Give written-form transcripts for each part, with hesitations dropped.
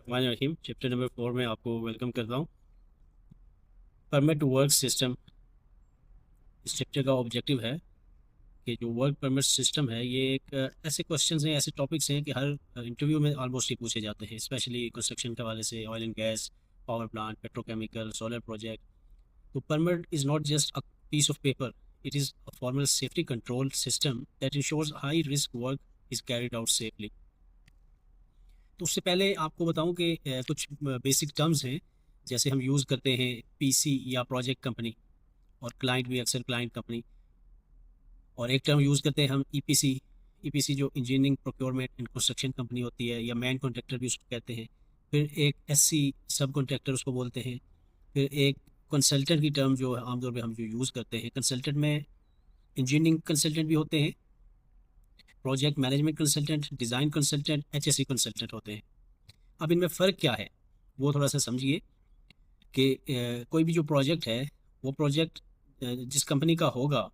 रहीम chapter number 4 में आपको welcome करता हूँ। परमिट टू वर्क सिस्टम, इस चैप्टर का ऑब्जेक्टिव है कि जो वर्क परमिट सिस्टम है ये एक ऐसे क्वेश्चंस हैं, ऐसे टॉपिक्स हैं कि हर इंटरव्यू में ऑलमोस्ट ही पूछे जाते हैं, स्पेशली कंस्ट्रक्शन के हवाले से, oil and gas, power plant, petrochemical, solar project. तो permit is not just a piece of paper, it is a formal safety control system that ensures high risk work is carried out safely. तो उससे पहले आपको बताऊं कि कुछ basic terms हैं, जैसे हम यूज़ करते हैं पीसी या प्रोजेक्ट कंपनी, और क्लाइंट भी अक्सर क्लाइंट कंपनी। और एक टर्म यूज़ करते हैं हम ईपीसी, ईपीसी जो engineering procurement and construction company होती है, या मैन कॉन्ट्रैक्टर भी उसको कहते हैं। फिर एक एससी सब कॉन्ट्रैक्टर उसको बोलते हैं। फिर एक कंसल्टेंट की टर्म जो आमतौर पे हम जो यूज़ करते हैं, कंसल्टेंट में इंजीनियरिंग कंसल्टेंट भी होते हैं, project management consultant, design consultant, HSC consultant होते हैं। अब इनमें फ़र्क क्या है वो थोड़ा सा समझिए कि कोई भी जो प्रोजेक्ट है, वो प्रोजेक्ट जिस कंपनी का होगा,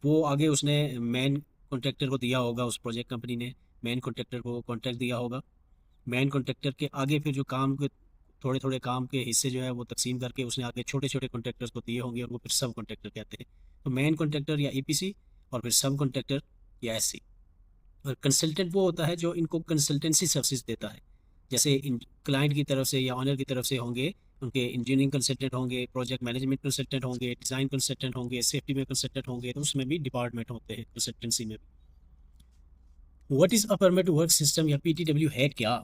वो आगे उसने मेन कॉन्ट्रैक्टर को दिया होगा, उस प्रोजेक्ट कंपनी ने मेन कॉन्ट्रैक्टर को कॉन्ट्रैक्ट दिया होगा। मेन कॉन्ट्रैक्टर के आगे फिर जो काम के थोड़े थोड़े काम के हिस्से जो है वो तकसीम करके उसने आगे छोटे छोटे कॉन्ट्रैक्टर्स को दिए होंगे, और वो फिर सब कॉन्ट्रैक्टर कहते हैं। तो मेन कॉन्ट्रैक्टर या ईपीसी, और फिर सब कॉन्ट्रैक्टर या एससी। और कंसल्टेंट वो होता है जो इनको कंसल्टेंसी सर्विसेज देता है, जैसे इन क्लाइंट की तरफ से या ऑनर की तरफ से होंगे, उनके इंजीनियरिंग कंसल्टेंट होंगे, प्रोजेक्ट मैनेजमेंट कंसल्टेंट होंगे, डिज़ाइन कंसल्टेंट होंगे, सेफ्टी में कंसल्टेंट होंगे, तो उसमें भी डिपार्टमेंट होते हैं कंसल्टेंसी में। What is a permit to work system या पीटीडब्ल्यू है क्या?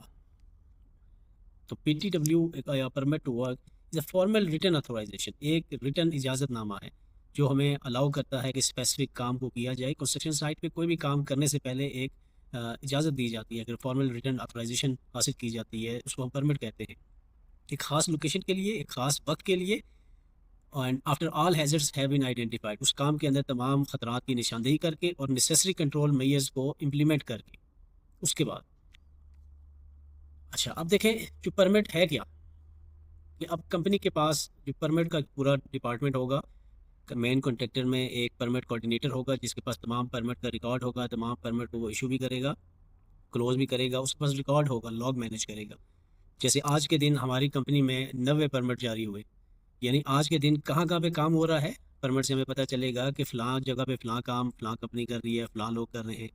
तो पीटीडब्ल्यू या permit to work is a formal written authorisation, एक रिटन इजाज़तनामा है जो हमें अलाउ करता है कि स्पेसिफिक काम को किया जाए। कंस्ट्रक्शन साइट पे कोई भी काम करने से पहले एक इजाज़त दी जाती है, अगर फॉर्मल रिटन अथोराइजेशन हासिल की जाती है, उसको हम परमिट कहते हैं। एक ख़ास लोकेशन के लिए, एक ख़ास वक्त के लिए, and after all hazards have been identified, उस काम के अंदर तमाम खतरात की निशानदेही करके और नेसेसरी कंट्रोल मेजर्स को इम्प्लीमेंट करके, उसके बाद। अच्छा, अब देखें जो परमिट है क्या। कि अब कंपनी के पास जो परमिट का पूरा डिपार्टमेंट होगा, मेन कॉन्ट्रैक्टर में एक परमिट कोऑर्डिनेटर होगा जिसके पास तमाम परमिट का रिकॉर्ड होगा, तमाम परमिट को वो इशू भी करेगा, क्लोज भी करेगा, उसके पास रिकॉर्ड होगा, लॉग मैनेज करेगा। जैसे आज के दिन हमारी कंपनी में 90 परमिट जारी हुए, यानी आज के दिन कहाँ कहाँ पे काम हो रहा है, परमिट से हमें पता चलेगा कि फ़लाँ जगह पे फ़लाँ काम फ़लाँ कंपनी कर रही है, फ़लाँ लोग कर रहे हैं,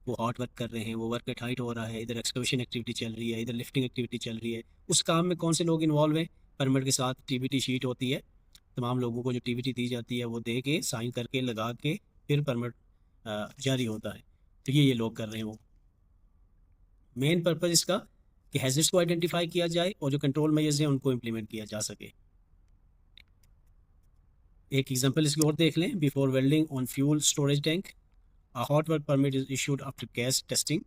वो हॉट वर्क कर रहे हैं, वो वर्क एट हाइट हो रहा है, इधर एक्सकवेशन एक्टिविटी चल रही है, इधर लिफ्टिंग एक्टिविटी चल रही है। उस काम में कौन से लोग इन्वॉल्व हैं, परमिट के साथ टीबीटी शीट होती है, तमाम लोगों को जो टीबीटी दी जाती है वो दे के साइन करके लगा के फिर परमिट जारी होता है। तो ये लोग कर रहे हैं वो। मेन पर्पज़ इसका कि हैज़र्ड्स को आइडेंटिफाई किया जाए और जो कंट्रोल मेजर्स हैं उनको इम्प्लीमेंट किया जा सके। एक एग्जांपल इसकी और देख लें। Before welding on fuel storage tank, a hot work permit is issued after gas testing,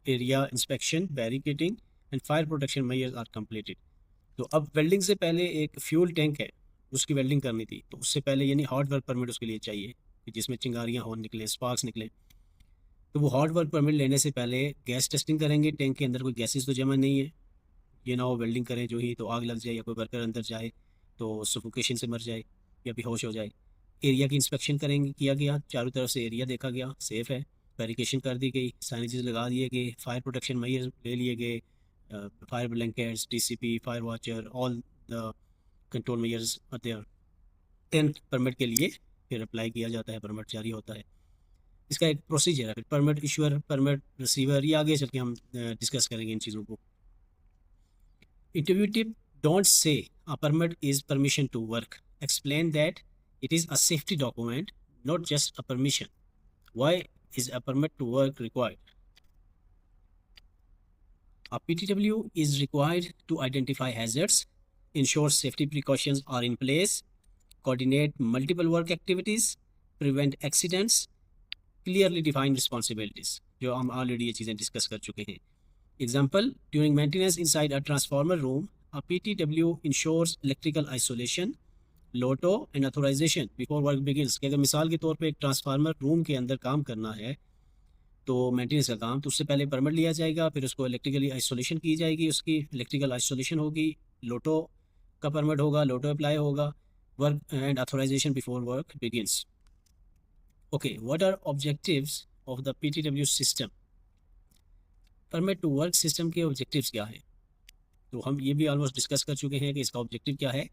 area inspection, barricading and fire protection measures are completed. तो अब वेल्डिंग से पहले एक फ्यूल टैंक है, उसकी वेल्डिंग करनी थी, तो उससे पहले यानी हॉट वर्क परमिट उसके लिए चाहिए कि जिसमें चिंगारियाँ हो निकले, स्पार्क्स निकले। तो वो हॉट वर्क परमिट लेने से पहले गैस टेस्टिंग करेंगे, टैंक के अंदर कोई गैसेज तो जमा नहीं है, ये ना हो वेल्डिंग करें जो ही तो आग लग जाए, या कोई वर्कर अंदर जाए तो सफोकेशन से मर जाए या बेहोश हो जाए। एरिया की इंस्पेक्शन करेंगे, किया गया, चारों तरफ से एरिया देखा गया, सेफ़ है, बैरिकेशन कर दी गई, साइनेजेस लगा दिए गए, फायर प्रोटेक्शन मेजर्स ले लिए गए, fire blankets, TCP, fire watcher, all the control measures are there. Then permit के लिए फिर अप्लाई किया जाता है, परमिट जारी होता है। इसका एक प्रोसीजर है, फिर परमिट इशूअर, परमिट रिसीवर, ये आगे चल के हम डिस्कस करेंगे इन चीज़ों को। Interview tip: don't say a permit is permission to work. Explain that it is a safety document, not just a permission. Why is a permit to work required? A PTW is required to identify hazards, ensure safety precautions are in place, coordinate multiple work activities, prevent accidents, clearly define responsibilities, जो हम already ये चीज़ें discuss कर चुके हैं। Example: during maintenance inside a transformer room, a PTW ensures electrical isolation, Lotte and authorization before work begins. कि अगर मिसाल के तौर पे एक ट्रांसफार्मर रूम के अंदर काम करना है, तो मेंटेनेंस का काम, तो उससे पहले परमिट लिया जाएगा, फिर उसको इलेक्ट्रिकली आइसोलेशन की जाएगी, उसकी इलेक्ट्रिकल आइसोलेशन होगी, लोटो का परमिट होगा, लोटो अप्लाई होगा, work and authorization before work begins. Okay, what are objectives of the PTW system? Permit to work system के ऑब्जेक्टिव्स क्या है? तो हम ये भी ऑलमोस्ट डिस्कस कर चुके हैं कि इसका ऑब्जेक्टिव क्या है,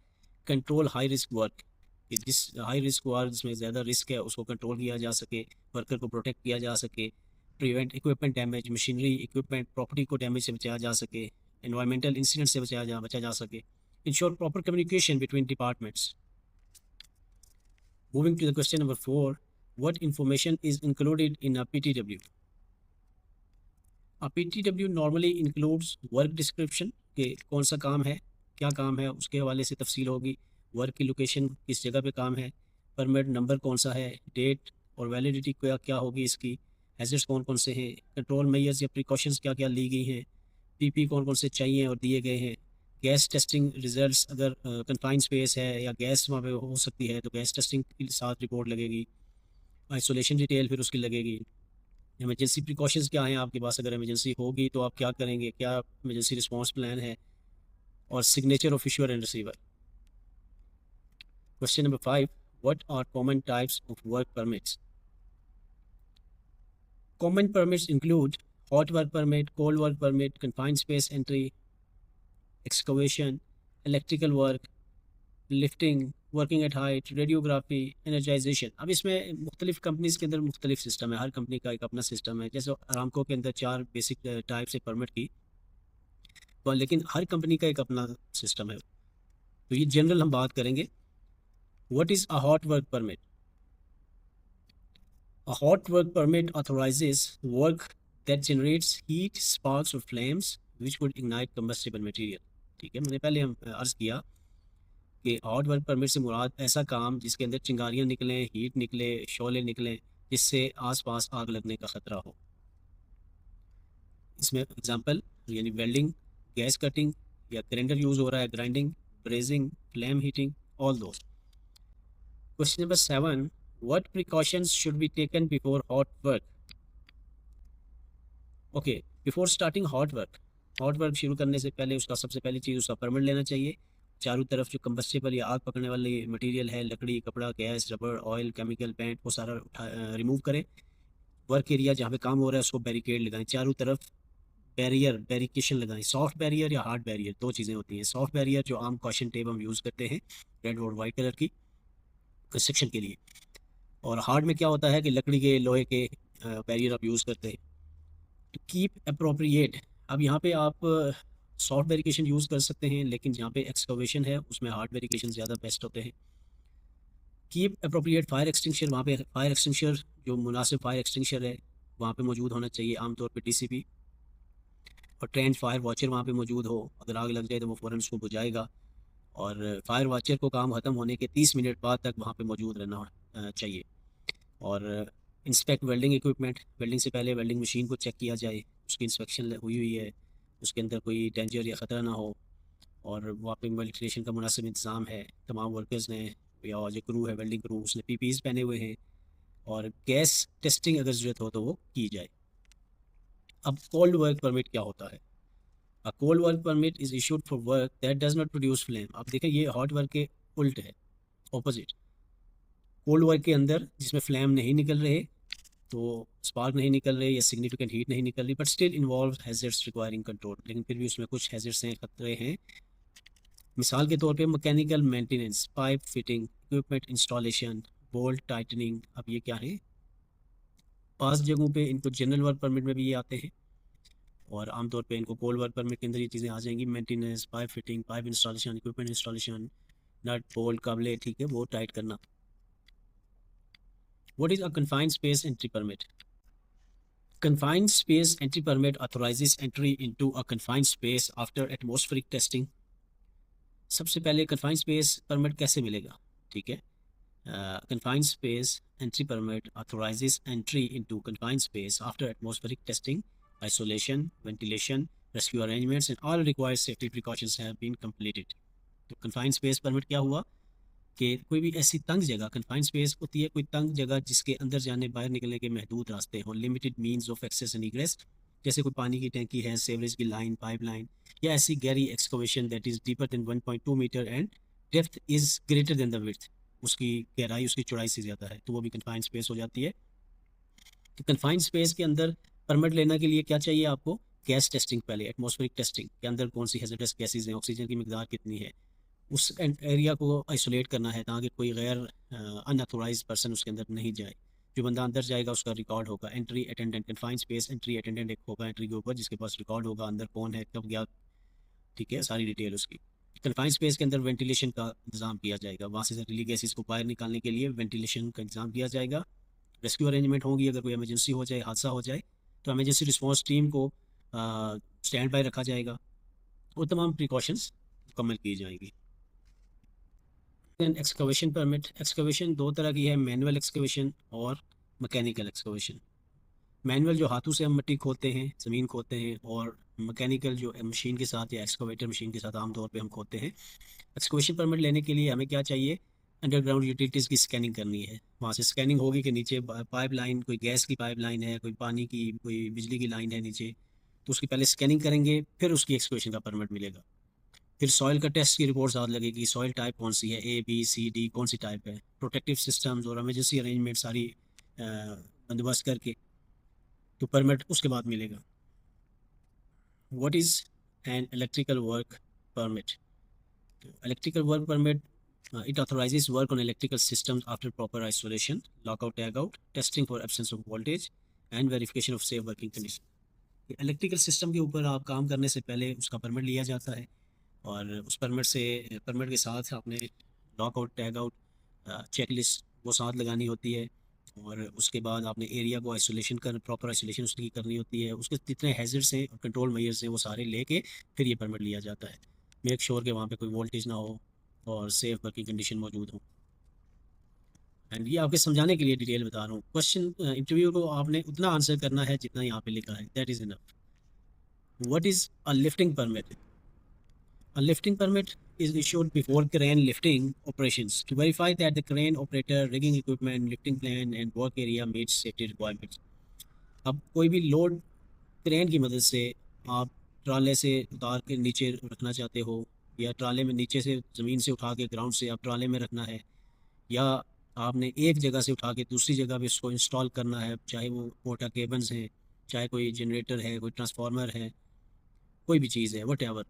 कंट्रोल हाई रिस्क वर्क, कि जिस हाई रिस्क वर्क जिसमें ज़्यादा रिस्क है उसको कंट्रोल किया जा सके, वर्कर को प्रोटेक्ट किया जा सके, prevent equipment damage, machinery equipment property को डैमेज से बचाया जा सके, एनवायरमेंटल इंसिडेंट से बचा जा सके, ensure proper communication between departments. Moving to the question number 4, what information is included in a PTW? A PTW normally includes work description, कि कौन सा काम है, क्या काम है, उसके हवाले से तफसील होगी, वर्क की लोकेशन, किस जगह पे काम है, परमिट नंबर कौन सा है, डेट और वैलिडिटी क्या क्या होगी इसकी, हैजर्ड्स कौन कौन से हैं, कंट्रोल मेजर्स या प्रिकॉशंस क्या क्या ली गई हैं, पीपी कौन कौन से चाहिए और दिए गए हैं, गैस टेस्टिंग रिजल्ट्स, अगर कन्फाइंड स्पेस है या गैस वहाँ पे हो सकती है तो गैस टेस्टिंग के साथ रिपोर्ट लगेगी, आइसोलेशन डिटेल फिर उसकी लगेगी, इमरजेंसी प्रिकॉशंस क्या हैं आपके पास, अगर इमरजेंसी होगी तो आप क्या करेंगे, क्या इमरजेंसी रिस्पॉन्स प्लान है, और signature of issuer and receiver. Question number 5, what are common types of work permits? Common permits include hot work permit, cold work permit, confined space entry, excavation, electrical work, lifting, working at height, radiography, energization. अब इसमें मुख्तलिफ companies के अंदर मुख्तलिफ system है, हर company का एक अपना सिस्टम है। जैसे अरामको के अंदर 4 बेसिक टाइप से परमिट की, तो लेकिन हर कंपनी का एक अपना सिस्टम है। तो ये जनरल हम बात करेंगे। What is a hot work permit? A hot work permit authorizes work that generates heat, sparks or flames which would ignite combustible material। ठीक है, मैंने पहले हम अर्ज़ किया कि हॉट वर्क परमिट से मुराद ऐसा काम जिसके अंदर चिंगारियाँ निकलें, हीट निकले, शोले निकलें, जिससे आसपास आग लगने का ख़तरा हो। इसमें एग्जांपल यानी वेल्डिंग, गैस कटिंग या ग्राइंडर यूज़ हो रहा है, grinding, brazing, flame heating, all दोस्त। Question number 7, what precautions should be taken before hot work? Okay, before starting hot work शुरू करने से पहले उसका सबसे पहली चीज़ उसका परमिट लेना चाहिए। चारों तरफ जो कंबस्टेबल या आग पकड़ने वाली मटेरियल है, लकड़ी, कपड़ा, gas, rubber, oil, chemical, paint, वो सारा रिमूव करें। वर्क एरिया जहाँ पे काम हो रहा है उसको बैरिकेड लगाएं, चारों तरफ बैरिकेशन लगाएं। सॉफ्ट बैरियर या हार्ड बैरियर, दो चीज़ें होती हैं। सॉफ्ट बैरियर जो आम कॉशन टेप हम यूज़ करते हैं रेड और वाइट कलर की कंस्ट्रक्शन के लिए, और हार्ड में क्या होता है कि लकड़ी के, लोहे के बैरियर आप यूज़ करते हैं। टू कीप अप्रोप्रिएट, अब यहाँ पे आप सॉफ्ट बैरिकेशन यूज़ कर सकते हैं, लेकिन जहाँ पे एक्सकवेशन है उसमें हार्ड बैरिकेशन ज़्यादा बेस्ट होते हैं। कीप अप्रोप्रिएट फायर एक्सटिंक्शर, वहाँ पे फायर एक्सटिंक्शर जो मुनासिब फायर एक्सटिंक्शर है वहाँ पे मौजूद होना चाहिए, आमतौर पे डीसीपी, और ट्रेंड फायर वॉचर वहाँ पे मौजूद हो। अगर आग लग जाए तो वो फ़ौरन उसको बुझाएगा, और फायर वॉचर को काम ख़त्म होने के 30 मिनट बाद तक वहाँ पे मौजूद रहना चाहिए। और इंस्पेक्ट वेल्डिंग इक्विपमेंट, वेल्डिंग से पहले वेल्डिंग मशीन को चेक किया जाए, उसकी इंस्पेक्शन हुई है, उसके अंदर कोई डेंजर या ख़तरा ना हो, और वहाँ पे वेंटिलेशन का मुनासिब इंतज़ाम है, तमाम वर्कर्स ने या जो क्रू है वेल्डिंग क्रू उसने पीपीज़ पहने हुए हैं, और गैस टेस्टिंग अगर ज़रूरत हो तो वो की जाए। अब कोल्ड वर्क परमिट क्या होता है? A cold work permit is issued for work that does not produce flame. अब देखें ये हॉट वर्क के उल्ट है, ऑपोजिट। कोल्ड वर्क के अंदर जिसमें फ्लेम नहीं निकल रहे, तो स्पार्क नहीं निकल रहे या सिग्निफिकेंट हीट नहीं निकल रही, but still involve hazards requiring control, लेकिन फिर भी उसमें कुछ हैजर्ड्स हैं, खतरे हैं। मिसाल के तौर पे mechanical maintenance, pipe fitting, equipment installation, bolt tightening. अब ये क्या है, पास जगहों पे इनको जनरल वर्क परमिट में भी ये आते हैं, और आमतौर पे इनको कोल्ड वर्क परमिट के अंदर ये चीज़ें आ जाएंगी। Maintenance, pipe fitting, pipe installation, equipment installation, nut bolt काबले, ठीक है, वो टाइट करना। What is a confined space entry permit? Confined space entry permit authorizes entry into a confined space after atmospheric testing। सबसे पहले confined space permit कैसे मिलेगा? ठीक है, confined space entry permit authorizes entry into confined space after atmospheric testing, isolation, ventilation, rescue arrangements and all required safety precautions have been completed। तो confined space permit क्या हुआ कि कोई भी ऐसी तंग जगह, कन्फाइंड स्पेस होती है कोई तंग जगह जिसके अंदर जाने बाहर निकलने के महदूद रास्ते हों, limited means of access and egress, जैसे कोई पानी की टैंकी है, सेवरेज की लाइन, पाइपलाइन, या ऐसी गहरी excavation that is deeper than 1.2 metre and depth is greater than the width, उसकी गहराई उसकी चौड़ाई से ज़्यादा है, तो वो भी कन्फाइंड स्पेस हो जाती है। तो कन्फाइंड स्पेस के अंदर परमिट लेने के लिए क्या चाहिए आपको? गैस टेस्टिंग पहले, एटमॉस्फेरिक टेस्टिंग के अंदर कौन सी हैजर्डस गैसेज हैं, ऑक्सीजन की मिकदार कितनी है, उस एरिया को आइसोलेट करना है ताकि कोई गैर अनऑथोराइज पर्सन उसके अंदर नहीं जाए। जो बंदा अंदर जाएगा उसका रिकॉर्ड होगा। Entry attendant, confined space entry attendant एक होगा एंट्री के ऊपर, जिसके पास रिकॉर्ड होगा अंदर कौन है, कब गया, ठीक है, सारी डिटेल उसकी। कन्फाइंड स्पेस के अंदर वेंटिलेशन का इंतजाम किया जाएगा, वहाँ से जहरीली गैसेज को बाहर निकालने के लिए वेंटिलेशन का इंतजाम किया जाएगा। रेस्क्यू अरेंजमेंट होंगी, अगर कोई इमरजेंसी हो जाए, हादसा हो जाए, तो इमरजेंसी रिस्पॉन्स टीम को स्टैंड बाय रखा जाएगा और तमाम प्रिकॉशंस मुकम्मल की जाएंगी। एक्सकवेशन परमिट, एक्सकवेशन दो तरह की है, मैनुअल एक्सकवेशन और मैकेनिकल एक्सकवेशन। मैनुअल जो हाथों से हम मिट्टी खोदते हैं, ज़मीन खोदते हैं, और मैकेनिकल जो मशीन के साथ या एक्सकवेटर मशीन के साथ आमतौर पे हम खोदते हैं। एक्सकवेशन परमिट लेने के लिए हमें क्या चाहिए, अंडरग्राउंड यूटिलिटीज़ की स्कैनिंग करनी है। वहाँ से स्कैनिंग होगी कि नीचे पाइप लाइन, कोई गैस की पाइप लाइन है, कोई पानी की, कोई बिजली की लाइन है नीचे, तो उसकी पहले स्कैनिंग करेंगे, फिर उसकी एक्सकवेशन का परमिट मिलेगा। फिर सॉइल का टेस्ट की रिपोर्ट साथ लगेगी, सॉइल टाइप कौन सी है, A B C D कौन सी टाइप है, प्रोटेक्टिव सिस्टम्स और इमरजेंसी अरेंजमेंट सारी बंदोबस्त करके तो परमिट उसके बाद मिलेगा। What is an electrical work permit? Electrical work permit, it authorizes work on electrical systems after proper isolation, lockout, tagout, testing for absence of voltage and verification of safe working condition। Electrical system के ऊपर आप काम करने से पहले उसका permit लिया जाता है, और उस परमिट के साथ आपने lockout, tag out, check list वो साथ लगानी होती है, और उसके बाद आपने एरिया को आइसोलेशन कर, प्रॉपर आइसोलेशन उसकी करनी होती है। उसके जितने हैजर्ड्स हैं और कंट्रोल मेजर्स हैं वो सारे लेके फिर ये परमिट लिया जाता है। मेक श्योर कि वहाँ पे कोई वोल्टेज ना हो और सेफ वर्किंग कंडीशन मौजूद हो। एंड ये आपके समझाने के लिए डिटेल बता रहा हूँ। क्वेश्चन इंटरव्यू को आपने उतना आंसर करना है जितना यहाँ पे लिखा है, that is enough. What is a lifting permit? A lifting permit is issued before crane lifting operations to verify that the crane operator, rigging equipment, lifting plan and work area meets safety requirements। अब कोई भी load crane की मदद से आप ट्राले से उतार के नीचे रखना चाहते हो, या ट्राले में नीचे से ज़मीन से उठा के ग्राउंड से आप ट्राले में रखना है, या आपने एक जगह से उठा के दूसरी जगह पे उसको इंस्टॉल करना है, चाहे वो मोटा केबल्स हैं, चाहे कोई जनरेटर है, कोई ट्रांसफार्मर है, कोई भी चीज़ है, वट एवर,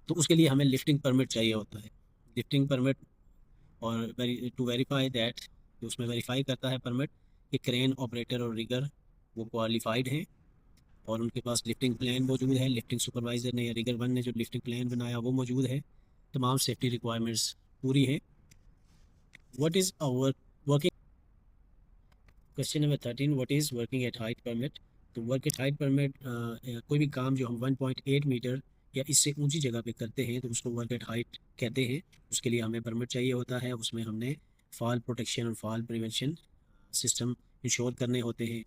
तो उसके लिए हमें लिफ्टिंग परमिट चाहिए होता है। लिफ्टिंग परमिट, और टू वेरीफाई दैट, तो उसमें वेरीफाई करता है परमिट कि क्रेन ऑपरेटर और रिगर वो क्वालिफाइड हैं और उनके पास लिफ्टिंग प्लान मौजूद है, लिफ्टिंग सुपरवाइज़र ने या रिगर वन ने जो लिफ्टिंग प्लान बनाया वो मौजूद है, तमाम सेफ्टी रिक्वायरमेंट्स पूरी है। What is our working, question number 13, what is working at height permit? तो वर्क एट हाइट परमिट, कोई भी काम जो हम 1.8 मीटर या इससे ऊंची जगह पे करते हैं तो उसको वर्क एट हाइट कहते हैं। उसके लिए हमें परमिट चाहिए होता है। उसमें हमने फॉल प्रोटेक्शन और फॉल प्रिवेंशन सिस्टम इंश्योर करने होते हैं।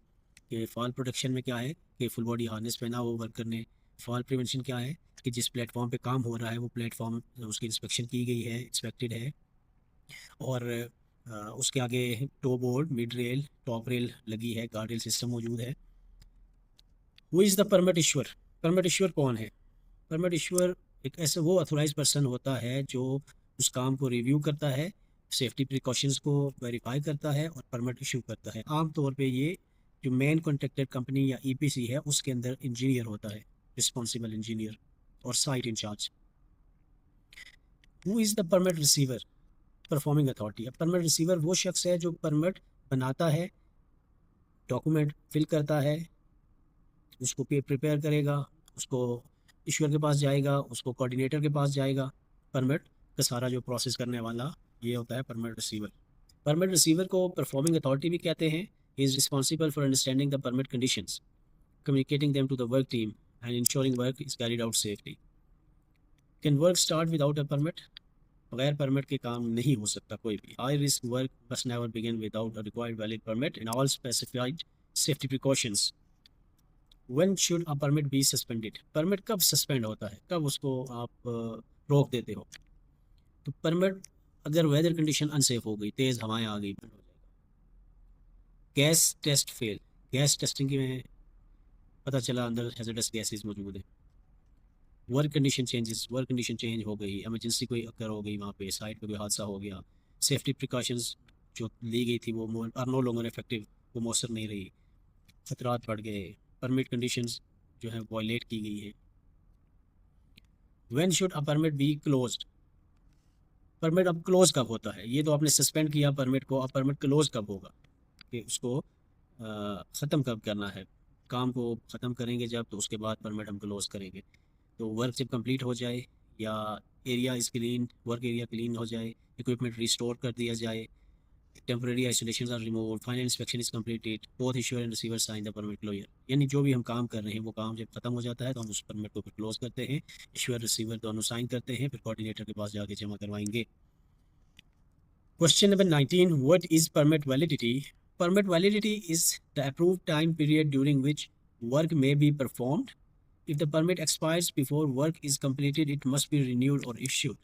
कि फॉल प्रोटेक्शन में क्या है कि फुल बॉडी हार्नेस पहना हो वर्कर ने। फॉल प्रिवेंशन क्या है कि जिस प्लेटफॉर्म पे काम हो रहा है वो प्लेटफॉर्म उसकी इंस्पेक्शन की गई है, इंस्पेक्टेड है, और उसके आगे toe board, mid rail, top rail लगी है, गार्ड रेल सिस्टम मौजूद है। Who is the permit issuer? Permit issuer कौन है? परमिट इश्यूअर एक ऐसा वो अथोराइज पर्सन होता है जो उस काम को रिव्यू करता है, सेफ्टी प्रिकॉशंस को वेरीफाई करता है और परमिट इशू करता है। आमतौर पे ये जो मेन कॉन्ट्रैक्टर कंपनी या ईपीसी है उसके अंदर इंजीनियर होता है, रिस्पॉन्सिबल इंजीनियर और site in charge. Who is the permit receiver? Performing authority. अब परमिट रिसीवर वो शख्स है जो परमिट बनाता है, डॉक्यूमेंट फिल करता है, उसको प्रिपेयर करेगा, उसको इश्यूअर के पास जाएगा, उसको कोऑर्डिनेटर के पास जाएगा। परमिट का सारा जो प्रोसेस करने वाला ये होता है परमिट रिसीवर। परमिट रिसीवर को परफॉर्मिंग अथॉरिटी भी कहते हैं। He is responsible for understanding the permit conditions, communicating them to the work team and ensuring work is carried out safely. Can work start without a permit? बगैर permit के काम नहीं हो सकता कोई भी। High risk work must never begin without a required valid permit and all specified safety precautions. When should a permit be suspended? Permit कब suspend होता है, कब उसको आप रोक देते हो? तो परमिट अगर वेदर कंडीशन अनसेफ हो गई, तेज़ हवाएं आ गई, बंद हो जाएगा। Gas test fail, gas testing में पता चला अंदर हैजर्डस गैसेस मौजूद है। Work condition changes, work condition change हो गई, इमरजेंसी कोई अकर हो गई, वहाँ पे साइट पे कोई हादसा हो गया, सेफ्टी प्रिकॉशंस जो ली गई थी वो आर नो लॉन्गर इफेक्टिव, वो मौसर नहीं रही, खतरात बढ़ गए। परमिट कंडीशंस जो है वायलेट की गई है। When should a permit be closed? Permit अब क्लोज कब होता है? ये तो आपने सस्पेंड किया परमिट को, अब परमिट क्लोज कब होगा, कि उसको ख़त्म कब करना है, काम को ख़त्म करेंगे जब, तो उसके बाद परमिट हम क्लोज करेंगे। तो वर्क जब कंप्लीट हो जाए, या area is clean, work area clean हो जाए, इक्विपमेंट रिस्टोर कर दिया जाए, temporary isolation are remove, final inspection is completed, both issuer and receiver sign the permit closure. यानी जो भी हम काम कर रहे हैं वो काम जब खत्म हो जाता है तो हम उस परमिट को फिर क्लोज करते हैं, इश्यूअर रिसीवर दोनों साइन करते हैं, फिर कोऑर्डिनेटर के पास जाके जमा करवाएंगे। Question number 19. What is permit validity? Permit validity is the approved time period during which work may be performed. If the permit expires before work is completed, it must be renewed or issued.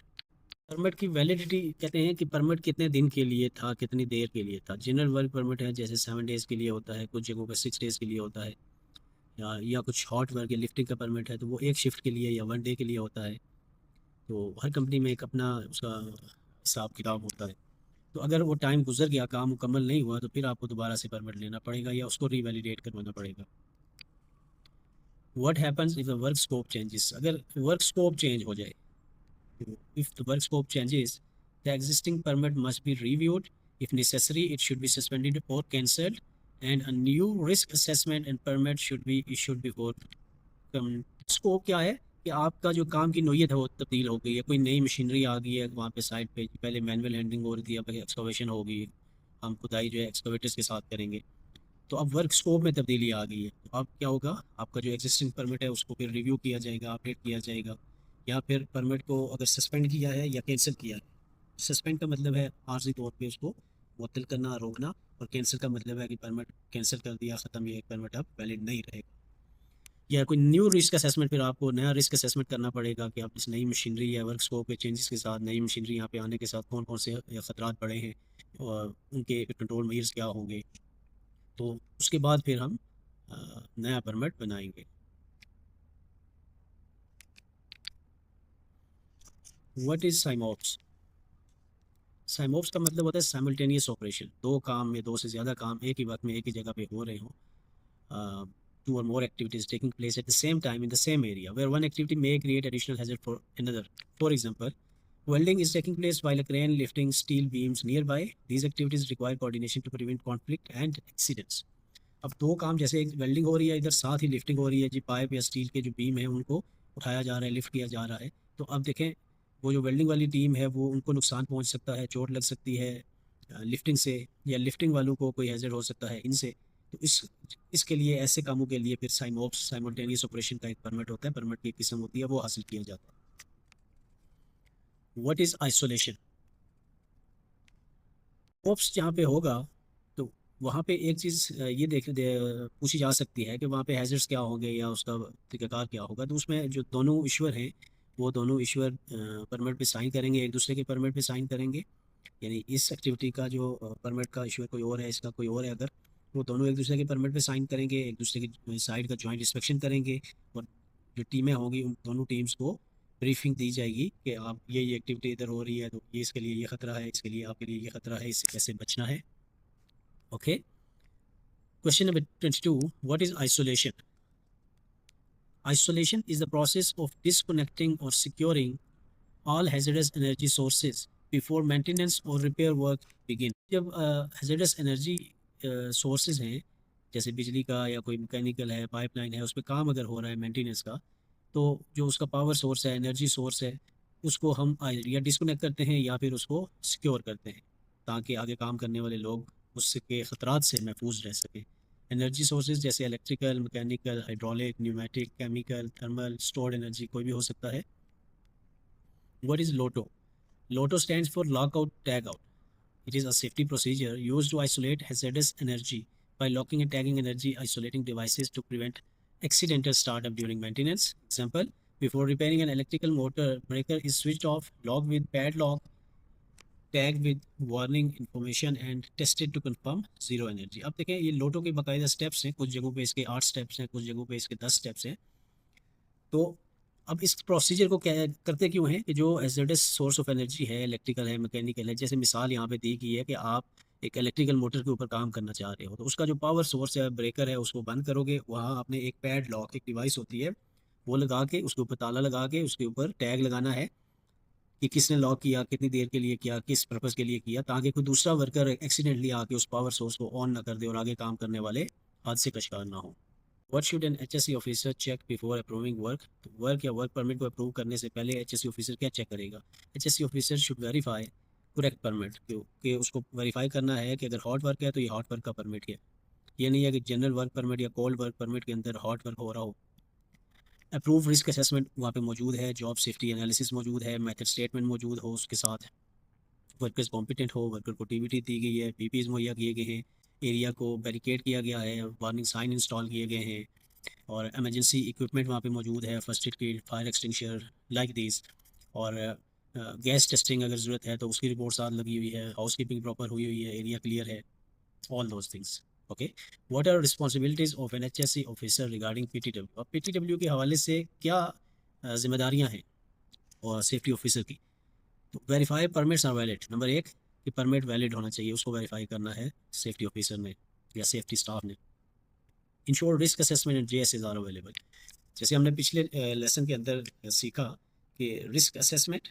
Permit की validity कहते हैं कि permit कितने दिन के लिए था, कितनी देर के लिए था। जनरल वर्क परमिट है जैसे 7 डेज़ के लिए होता है, कुछ जगहों पर 6 डेज़ के लिए होता है, या कुछ हॉट वर्क या लिफ्टिंग का परमिट है तो वो एक शिफ्ट के लिए या 1 डे के लिए होता है। तो हर कंपनी में एक अपना उसका हिसाब किताब होता है। तो अगर वो टाइम गुजर गया, काम मुकम्मल नहीं हुआ, तो फिर आपको दोबारा से परमिट लेना पड़ेगा या उसको रीवैलिडेट करवाना पड़ेगा। What happens if the work scope changes? अगर वर्क स्कोप चेंज हो जाए, if the work scope changes, the existing permit must be reviewed, if necessary it should be suspended और cancelled, and a new risk assessment and permit should be issued before. Scope क्या है कि आपका जो काम की नोयत है वो तब्दील हो गई है, कोई नई मशीनरी आ गई है वहाँ पे साइड पे, पहले मैनुअल हैंडलिंग हो रही थी, अब एक्सकवेशन हो गई, हम खुदाई जो है एक्सकवेटर्स के साथ करेंगे। तो अब वर्क स्कोप में तब्दीली आ गई है, तो अब क्या होगा, आपका जो एग्जिस्टिंग परमिट है उसको फिर रिव्यू किया जाएगा, अपडेट किया जाएगा, या फिर परमिट को अगर सस्पेंड किया है या कैंसिल किया है। सस्पेंड का मतलब है आर्जी तौर पे उसको मुअत्तल करना, रोकना, और कैंसिल का मतलब है कि परमिट कैंसिल कर दिया, ख़त्म, ये परमिट अब वैलिड नहीं रहेगा। या कोई न्यू रिस्क असेसमेंट, फिर आपको नया रिस्क असेसमेंट करना पड़ेगा कि आप इस नई मशीनरी या वर्क स्कोप के चेंजेस के साथ, नई मशीनरी यहाँ पे आने के साथ कौन कौन से ख़तरात बढ़े हैं और उनके कंट्रोल मेजर्स क्या होंगे। तो उसके बाद फिर हम नया परमिट बनाएंगे। What is साइमॉप्स? साइमॉप्स का मतलब होता है साइमल्टेनियस ऑपरेशन, दो काम या दो से ज़्यादा काम एक ही वक्त में एक ही जगह पे हो रहे हों, two or more activities taking place at the same time in the same area, where one activity may create additional hazard for another. For example, welding is taking place while a crane lifting steel beams nearby. These activities require coordination to prevent conflict and accidents. अब दो काम, जैसे एक welding हो रही है इधर, साथ ही लिफ्टिंग हो रही है जी, पाइप या स्टील के जो बीम है उनको उठाया जा रहा है, लिफ्ट किया जा रहा है। तो अब देखें, वो जो वेल्डिंग वाली टीम है वो, उनको नुकसान पहुंच सकता है, चोट लग सकती है लिफ्टिंग से, या लिफ्टिंग वालों को कोई हैजर्ड हो सकता है इनसे। तो इसके लिए, ऐसे कामों के लिए फिर साइमॉप्स, साइमल्टेनियस ऑपरेशन का एक परमिट होता है, परमिट की किस्म होती है, वो हासिल किया जाता है। What is isolation? ऑप्स जहाँ पे होगा तो वहाँ पे एक चीज़ ये पूछी जा सकती है कि वहाँ पे हैजर्ड्स क्या होंगे या उसका तरीक़ाकार क्या होगा। तो उसमें जो दोनों इश्यूर हैं वो दोनों इश्यूर परमिट पे साइन करेंगे, एक दूसरे के परमिट पे साइन करेंगे। यानी इस एक्टिविटी का जो परमिट का इश्यूर कोई और है, इसका कोई और है, अगर वो दोनों एक दूसरे के परमिट पे साइन करेंगे, एक दूसरे की साइड का जॉइंट इंस्पेक्शन करेंगे, और जो टीमें होंगी उन दोनों टीम्स को ब्रीफिंग दी जाएगी कि आप ये एक्टिविटी इधर हो रही है तो ये इसके लिए ये ख़तरा है, इसके लिए आपके लिए ये ख़तरा है, इससे कैसे बचना है। Okay. Question number 22. What is isolation? Isolation is the process of disconnecting or securing all hazardous energy sources before maintenance or repair work begin. जब hazardous energy sources हैं, जैसे बिजली का या कोई मैकेनिकल है, पाइपलाइन है, उस पर काम अगर हो रहा है मेंटेनेंस का, तो जो उसका पावर सोर्स है, एनर्जी सोर्स है, उसको हम या डिस्कनेक्ट करते हैं या फिर उसको सिक्योर करते हैं, ताकि आगे काम करने वाले लोग उसके ख़तरात से महफूज रह सकें। एनर्जी सोर्सेज जैसे electrical, mechanical, hydraulic, pneumatic, chemical, thermal, stored energy, कोई भी हो सकता है। What is Lotte? Lotte stands for lock out tag out. It is a safety procedure used to isolate hazardous energy by locking and tagging energy isolating devices to prevent accidental startup during maintenance. Example, before repairing an electrical motor, breaker is switched off, locked with padlock, tagged with warning information and tested to confirm zero energy. अब देखें, ये लोटो के बाकायदा steps हैं, कुछ जगहों पे इसके 8 स्टेप्स हैं, कुछ जगहों पे इसके 10 स्टेप्स हैं। तो अब इस प्रोसीजर को क्या करते क्यों हैं कि जो हैज़र्डस सोर्स ऑफ एनर्जी है, इलेक्ट्रिकल है, मैकेनिकल है, जैसे मिसाल यहाँ पे दी गई है कि आप एक इलेक्ट्रिकल मोटर के ऊपर काम करना चाह रहे हो, तो उसका जो पावर सोर्स है, ब्रेकर है, उसको बंद करोगे। वहाँ आपने एक पैड लॉक, एक डिवाइस होती है, वो लगा के उसके ऊपर ताला लगा के उसके ऊपर टैग लगाना है कि किसने लॉक किया, कितनी देर के लिए किया, किस पर्पज़ के लिए किया, ताकि कोई दूसरा वर्कर एक्सीडेंटली आके उस पावर सोर्स को ऑन ना कर दे और आगे काम करने वाले हादसे का शिकार ना हो। What should an HSC officer check before approving work? तो वर्क या वर्क परमिट को अप्रूव करने से पहले एचएससी ऑफिसर क्या चेक करेगा? HSC officer should verify correct permit, कि उसको वेरीफाई करना है कि अगर हॉट वर्क है तो ये हॉट वर्क का परमिट है। ये नहीं है कि जनरल वर्क परमिट या कोल्ड वर्क परमिट के अंदर हॉट वर्क हो रहा हो। अप्रूव रिस्क असेसमेंट वहाँ पे मौजूद है, जॉब सेफ्टी एनालिसिस मौजूद है, मेथड स्टेटमेंट मौजूद हो, उसके साथ वर्कर्स कॉम्पिटेंट हो, वर्कर को टीबीटी दी गई है, पीपीज मुहैया किए गए हैं, एरिया को बैरिकेड किया गया है, वार्निंग साइन इंस्टॉल किए गए हैं, और एमरजेंसी इक्विपमेंट वहाँ पे मौजूद है, first aid kit, fire extinguisher like this, और गैस टेस्टिंग अगर ज़रूरत है तो उसकी रिपोर्ट साथ लगी हुई है, हाउस कीपिंग प्रॉपर हुई हुई है, एरिया क्लियर है, all those things. Okay, what are responsibilities of an HSC officer regarding PTW? अब पीटीडब्ल्यू के हवाले से क्या जिम्मेदारियाँ हैं और सेफ्टी ऑफिसर की? तो verify permits are valid. Number एक, कि परमिट वैलिड होना चाहिए, उसको वेरीफाई करना है सेफ्टी ऑफिसर ने या सेफ्टी स्टाफ ने। Ensure risk assessment and JSS are available. जैसे हमने पिछले लेसन के अंदर सीखा कि रिस्क असेसमेंट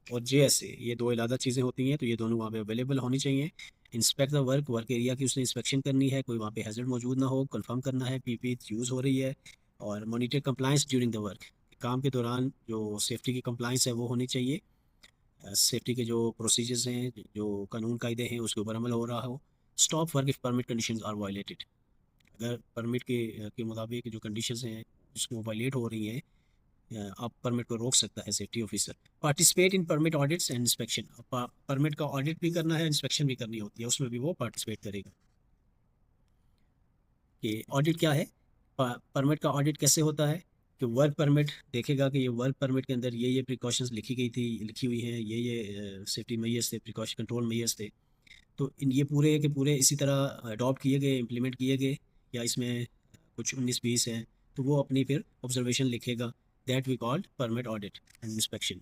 और जेएसए ये दो अलग चीज़ें होती हैं, तो ये दोनों वहाँ पे अवेलेबल होनी चाहिए। Inspect the work, work area की उसने इंस्पेक्शन करनी है, कोई वहाँ पे हैजर्ड मौजूद ना हो, कंफर्म करना है पीपी यूज़ हो रही है, और monitor compliance during the work, काम के दौरान जो सेफ्टी की कंप्लायंस है वो होनी चाहिए, सेफ्टी के जो प्रोसीजर्स हैं, जो कानून कायदे हैं, उसके ऊपर अमल हो रहा हो। Stop work if permit conditions are violated, अगर परमिट के मुताबिक जो कंडीशंस हैं उसको वायलेट हो रही हैं, आप परमिट को रोक सकता है safety officer. Participate in permit audits and inspection, permit का ऑडिट भी करना है, इंस्पेक्शन भी करनी होती है, उसमें भी वो पार्टिसिपेट करेगा। कि ऑडिट क्या है, परमिट का ऑडिट कैसे होता है, कि वर्क परमिट देखेगा कि ये वर्क परमिट के अंदर ये प्रिकॉशंस लिखी गई थी, लिखी हुई हैं, ये सेफ्टी मेजर्स थे, प्रिकॉशन कंट्रोल मेजर्स थे, तो ये पूरे के पूरे इसी तरह अडॉप्ट किए गए, इम्प्लीमेंट किए गए, या इसमें कुछ 19-20 है, तो वो अपनी फिर ऑब्जर्वेशन लिखेगा। That we called permit audit and inspection.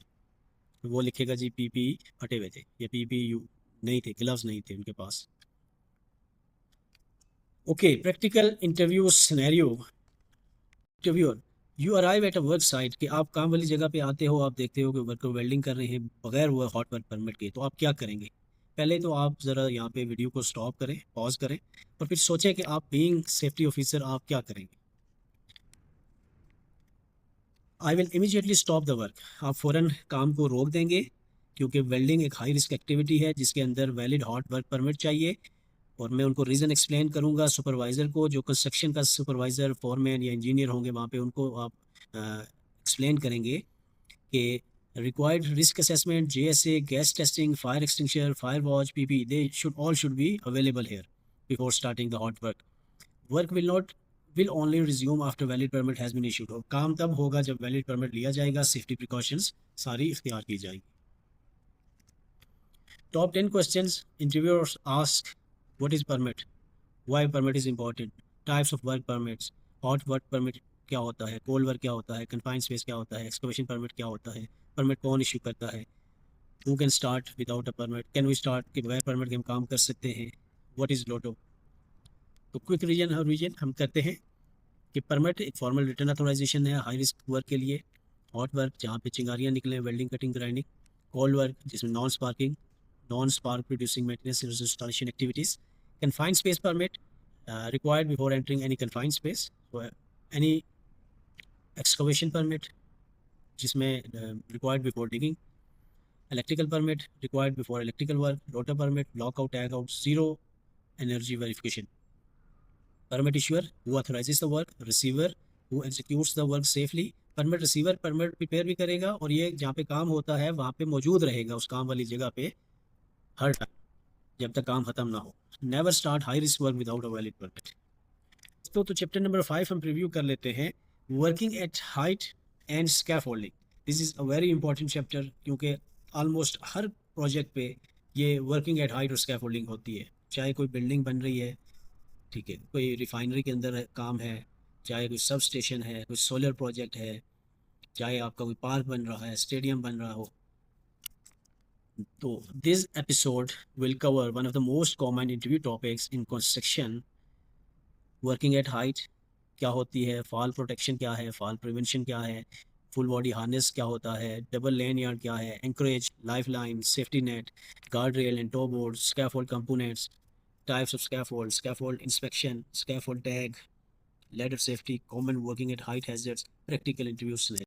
वो लिखेगा जी पीपी फटे हुए थे, या पीपी नहीं थे, ग्लव्स नहीं थे उनके पास। Okay, practical interview scenario. Interviewer, you arrive at a work site, कि आप काम वाली जगह पे आते हो, आप देखते हो कि वर्कर वेल्डिंग कर रहे हैं बगैर वो हॉट वर्क परमिट के, तो आप क्या करेंगे? पहले तो आप ज़रा यहाँ पे वीडियो को स्टॉप करें, पॉज करें, और फिर सोचें कि आप बीइंग सेफ्टी ऑफिसर आप क्या करेंगे। I will immediately stop the work, आप फ़ौरन काम को रोक देंगे, क्योंकि वेल्डिंग एक हाई रिस्क एक्टिविटी है जिसके अंदर वैलिड हॉट वर्क परमिट चाहिए। और मैं उनको रीज़न एक्सप्लेन करूँगा सुपरवाइज़र को, जो कंस्ट्रक्शन का सुपरवाइज़र, फोरमैन या इंजीनियर होंगे वहाँ पे, उनको आप एक्सप्लेन करेंगे कि required risk assessment, JSA, gas testing, fire extinguisher, fire watch, PP, they should be available here before starting the hot work. Work will only resume after valid permit has been issued. और काम तब होगा जब valid permit लिया जाएगा, safety precautions सारी इख्तियार की जाएगी। Top 10 questions interviewers ask, what is permit, why permit is important, types of work permits, hot work permit क्या होता है, कोल्ड वर्क क्या होता है, कन्फाइंड स्पेस क्या होता है, एक्सकवेशन परमिट क्या होता है, परमिट कौन इशू करता है, who can start without a permit, can we start, कि बगैर परमिट के हम काम कर सकते हैं, व्हाट इज़ लोटो। तो क्विक रिवीजन हम करते हैं कि परमिट एक फॉर्मल रिटर्न अथोराइजेशन है हाई रिस्क वर्क के लिए। हॉट वर्क जहाँ पे चिंगारियाँ निकलें, welding, cutting, grinding. Cold work जिसमें non spark producing maintenance installation activities. Confined space permit required before entering any confined space. So, any excavation permit जिसमें required before digging. Electrical permit required before electrical work. Rotor permit, lockout, tag out, zero energy verification. Permit issuer who authorizes the work. Receiver who executes the work safely. Permit receiver permit prepare भी करेगा, और ये जहाँ पे काम होता है वहाँ पे मौजूद रहेगा उस काम वाली जगह पे हर टाइम जब तक काम खत्म ना हो। Never start high risk work without a valid permit. तो चैप्टर नंबर 5 हम प्रीव्यू कर लेते हैं, working at height and scaffolding. This is a very important chapter, क्योंकि ऑलमोस्ट हर प्रोजेक्ट पे ये वर्किंग एट हाइट और स्कैफोल्डिंग होती है। चाहे कोई बिल्डिंग बन रही है, ठीक है, कोई रिफाइनरी के अंदर काम है, चाहे कोई सब स्टेशन है, कोई सोलर प्रोजेक्ट है, चाहे आपका कोई पार्क बन रहा है, स्टेडियम बन रहा हो, So this episode will cover one of the most common interview topics in construction, working at height क्या होती है, फॉल प्रोटेक्शन क्या है, फॉल प्रिवेंशन क्या है, फुल बॉडी हार्नेस क्या होता है, डबल लेन यार्ड क्या है, anchorage, life line, safety net, guard rail and toe board, scaffold components, types of scaffold, scaffold inspection, scaffold tag, ladder safety, common working at height hazards, practical interviews.